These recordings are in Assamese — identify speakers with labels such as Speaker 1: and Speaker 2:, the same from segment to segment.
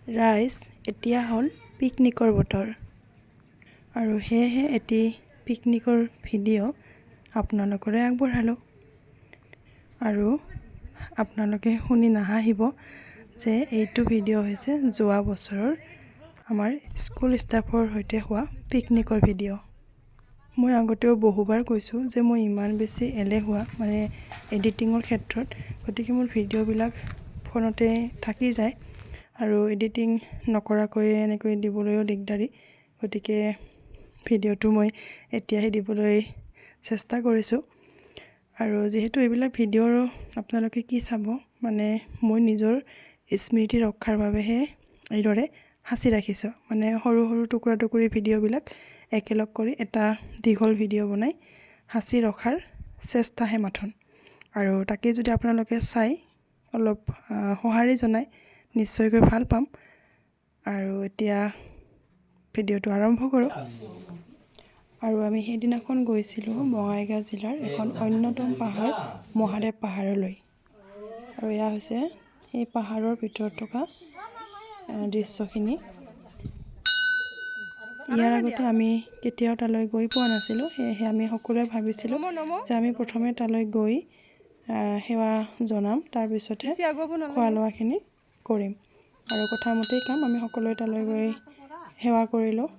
Speaker 1: ৰাইজ এতিয়া হ'ল পিকনিকৰ বতৰ আৰু সেয়েহে এটি পিকনিকৰ ভিডিঅ' আপোনালোকলৈ আগবঢ়ালোঁ আৰু আপোনালোকে শুনি নাহাঁহিব যে এইটো ভিডিঅ' হৈছে যোৱা বছৰৰ আমাৰ স্কুল ষ্টাফৰ সৈতে হোৱা পিকনিকৰ ভিডিঅ'। মই আগতেও বহুবাৰ কৈছোঁ যে মই ইমান বেছি এলেহুৱা মানে এডিটিঙৰ ক্ষেত্ৰত, গতিকে মোৰ ভিডিঅ'বিলাক ফোনতে থাকি যায় আৰু এডিটিং নকৰাকৈ এনেকৈ দিবলৈও দিগদাৰী, গতিকে ভিডিঅ'টো মই এতিয়াহে দিবলৈ চেষ্টা কৰিছোঁ। আৰু যিহেতু এইবিলাক ভিডিঅ'ৰ আপোনালোকে কি চাব, মানে মই নিজৰ স্মৃতি ৰক্ষাৰ বাবেহে এইদৰে সাঁচি ৰাখিছোঁ, মানে সৰু সৰু টুকুৰা টুকুৰি ভিডিঅ'বিলাক একেলগ কৰি এটা দীঘল ভিডিঅ' বনাই সাঁচি ৰখাৰ চেষ্টাহে মাথোন। আৰু তাকে যদি আপোনালোকে চাই অলপ সঁহাৰি জনায় নিশ্চয়কৈ ভাল পাম। আৰু এতিয়া ভিডিঅ'টো আৰম্ভ কৰোঁ। আৰু আমি সেইদিনাখন গৈছিলোঁ বঙাইগাঁও জিলাৰ এখন অন্যতম পাহাৰ মহাদেৱ পাহাৰলৈ। আৰু এয়া হৈছে সেই পাহাৰৰ ভিতৰত থকা দৃশ্যখিনি। ইয়াৰ আগতে আমি কেতিয়াও তালৈ গৈ পোৱা নাছিলোঁ, সেয়েহে আমি সকলোৱে ভাবিছিলোঁ যে আমি প্ৰথমে তালৈ গৈ সেৱা জনাম, তাৰপিছতহে খোৱা লোৱাখিনি কৰিম। আৰু কথামতেই কাম, আমি সকলোৱে তালৈ গৈ সেৱা কৰিলোঁ,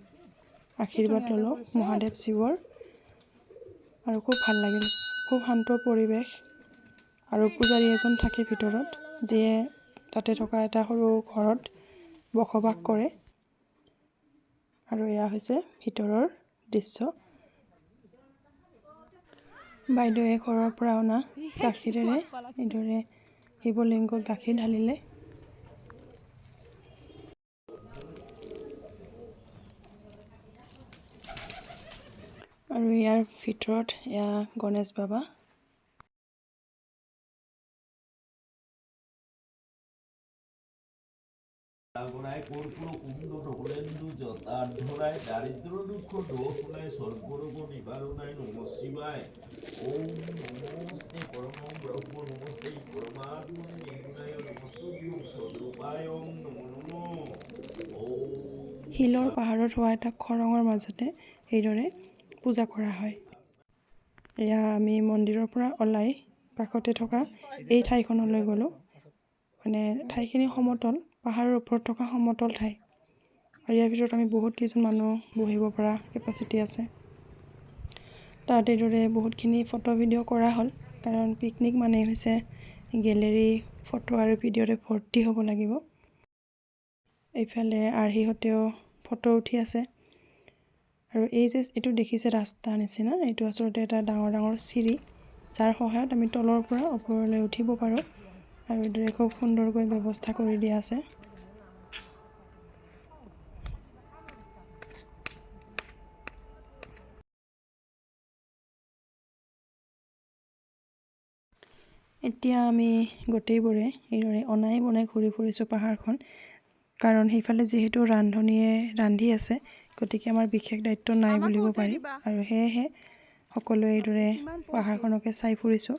Speaker 1: আশীৰ্বাদ ল'লোঁ মহাদেৱ শিৱৰ। আৰু খুব ভাল লাগিল, খুব শান্ত পৰিৱেশ। আৰু পূজাৰী এজন থাকে ভিতৰত, যিয়ে তাতে থকা এটা সৰু ঘৰত বসবাস কৰে। আৰু এয়া হৈছে ভিতৰৰ দৃশ্য। বাইদেৱে ঘৰৰ পৰা অনা গাখীৰেৰে এইদৰে শিৱলিংগত গাখীৰ ঢালিলে। আৰু ইয়াৰ ভিতৰত এয়া গণেশ বাবা।
Speaker 2: দারিদ্র দুঃখ দোষ নাই স্বর্গরোগ নিবারণায় নমঃ শিবায় ওম নমস্তে পরম ব্রহ্ম নমস্তে পরমাত্মনে নির্গুণায় নমস্তুভ্যং সদরূপায় নমো নমঃ ওম।
Speaker 1: শিলৰ পাহাৰত হোৱা এটা খৰঙৰ মাজতে এইদৰে পূজা কৰা হয়। এয়া আমি মন্দিৰৰ পৰা ওলাই কাষতে থকা এই ঠাইখনলৈ গ'লোঁ। মানে ঠাইখিনি সমতল, পাহাৰৰ ওপৰত থকা সমতল ঠাই। আৰু ইয়াৰ ভিতৰত আমি বহুত কেইজন মানুহ বহিব পৰা কেপাচিটি আছে। তাত এইদৰে বহুতখিনি ফটো ভিডিঅ' কৰা হ'ল, কাৰণ পিকনিক মানেই হৈছে গেলেৰী ফটো আৰু ভিডিঅ'ৰে ভৰ্তি হ'ব লাগিব। এইফালে আৰ্হিহঁতেও ফটো উঠি আছে। আৰু এই যে এইটো দেখিছে ৰাস্তা নিচিনা, এইটো আচলতে এটা ডাঙৰ ডাঙৰ চিৰি, যাৰ সহায়ত আমি তলৰ পৰা ওপৰলৈ উঠিব পাৰোঁ। আৰু এইদৰে খুব সুন্দৰকৈ ব্যৱস্থা কৰি দিয়া আছে। এতিয়া আমি গোটেইবোৰে এইদৰে অনাই বনাই ঘূৰি ফুৰিছোঁ পাহাৰখন, কাৰণ সেইফালে যিহেতু ৰান্ধনীয়ে ৰান্ধি আছে, গতিকে আমাৰ বিশেষ দায়িত্ব নাই বুলিব পাৰি। আৰু সেয়েহে সকলোৱে এইদৰে পাহাৰখনকে চাই ফুৰিছোঁ।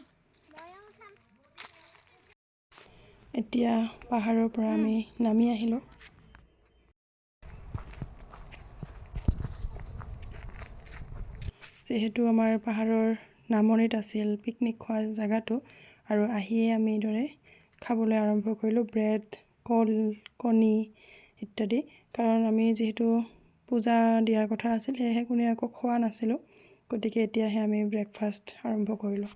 Speaker 1: এতিয়া পাহাৰৰ পৰা আমি নামি আহিলোঁ। যিহেতু আমাৰ পাহাৰৰ নামনিত আছিল পিকনিক খোৱা জেগাটো, আৰু আহিয়ে আমি এইদৰে খাবলৈ আৰম্ভ কৰিলোঁ ব্ৰেড, কল, কণী ইত্যাদি। কাৰণ আমি যিহেতু পূজা দিয়াৰ কথা আছিল, সেয়েহে কোনে একো খোৱা নাছিলোঁ, গতিকে এতিয়াহে আমি ব্ৰেকফাষ্ট আৰম্ভ কৰিলোঁ।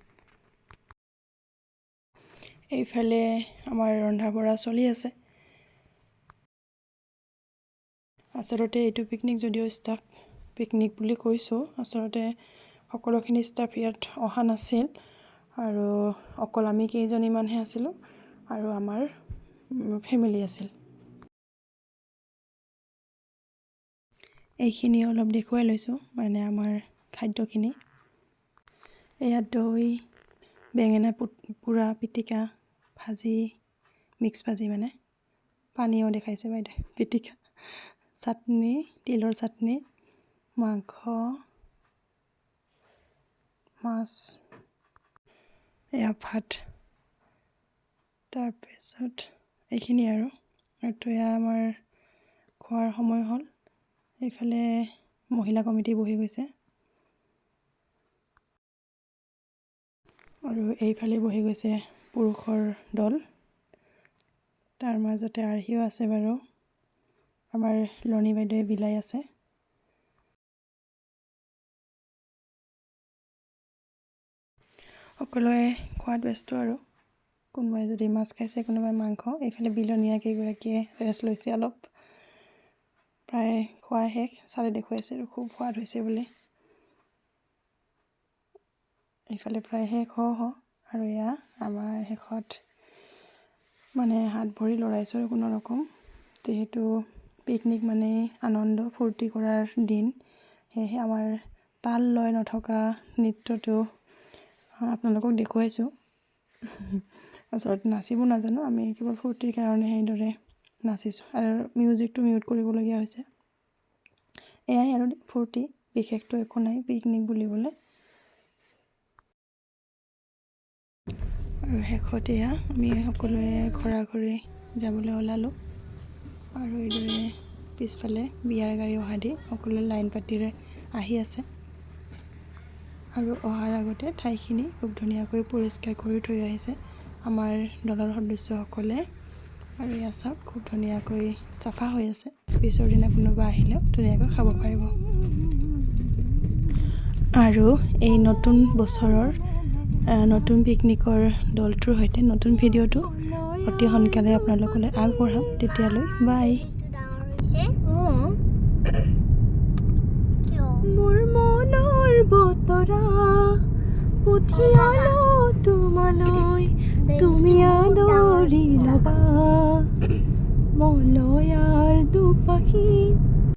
Speaker 1: এইফালে আমাৰ ৰন্ধা বঢ়া চলি আছে। আচলতে এইটো পিকনিক যদিও ষ্টাফ পিকনিক বুলি কৈছোঁ, আচলতে সকলোখিনি ষ্টাফ ইয়াত অহা নাছিল, আৰু অকল আমি কেইজনীমানহে আছিলোঁ আৰু আমাৰ ফেমিলি আছিল। এইখিনি অলপ দেখুৱাই লৈছোঁ, মানে আমাৰ খাদ্যখিনি। এয়া দৈ, বেঙেনা পোৰা পিটিকা, ভাজি, মিক্স ভাজি, মানে পানীও দেখাইছে বাইদেউ, পিটিকা, চাটনি, তিলৰ চাটনি, মাংস, মাছ, এয়া ভাত, তাৰপিছত এইখিনি আৰু আৰু এয়া আমাৰ খোৱাৰ সময় হ'ল। এইফালে মহিলা কমিটি বহি গৈছে আৰু এইফালে বহি গৈছে পুৰুষৰ দল। তাৰ মাজতে আৰ্হিও আছে বাৰু। আমাৰ লণী বাইদেৱে বিলাই আছে। সকলোৱে খোৱাত ব্যস্ত আৰু। কোনোবাই যদি মাছ খাইছে, কোনোবাই মাংস। এইফালে বিলনীয়া কেইগৰাকীয়ে ৰেষ্ট লৈছে অলপ। প্ৰায় খোৱা শেষ। ছাৰে দেখুৱাইছে আৰু খুব সোৱাদ হৈছে বুলি। এইফালে প্ৰায় শেষ হওঁ আৰু এয়া আমাৰ শেষত মানে হাত ভৰি লৰাইছোঁ আৰু কোনো ৰকম। যিহেতু পিকনিক মানে আনন্দ ফূৰ্তি কৰাৰ দিন, সেয়েহে আমাৰ তাল লয় নথকা নৃত্যটো আপোনালোকক দেখুৱাইছোঁ। আচলতে নাচিব নাজানো, আমি কেৱল ফূৰ্তিৰ কাৰণে সেইদৰে নাচিছোঁ আৰু মিউজিকটো মিউট কৰিবলগীয়া হৈছে। এয়াই আৰু ফূৰ্তি, বিশেষটো একো নাই পিকনিক বুলিবলৈ। আৰু শেষত এয়া আমি সকলোৱে ঘৰা-ঘৰি যাবলৈ ওলালোঁ আৰু এইদৰে পিছফালে বিয়াৰ গাড়ী অহা দি সকলোৱে লাইন পাতিৰে আহি আছে আৰু অহাৰ আগতে ঠাইখিনি খুব ধুনীয়াকৈ পৰিষ্কাৰ কৰি থৈ আহিছে আমাৰ দলৰ সদস্যসকলে। আৰু এয়া চাওক, খুব ধুনীয়াকৈ চাফা হৈ আছে। পিছৰ দিনা কোনোবা আহিলেও ধুনীয়াকৈ খাব পাৰিব। আৰু এই নতুন বছৰৰ নতুন পিকনিকৰ দলটোৰ সৈতে নতুন ভিডিঅ'টো অতি সোনকালে আপোনালোকলৈ আগবঢ়াম। তেতিয়ালৈ বাই। মোৰ মনৰ বতৰা পঠিয়ালো তোমালৈ, তুমি আদৰি ল'বা। মলয়াৰ দুপাশী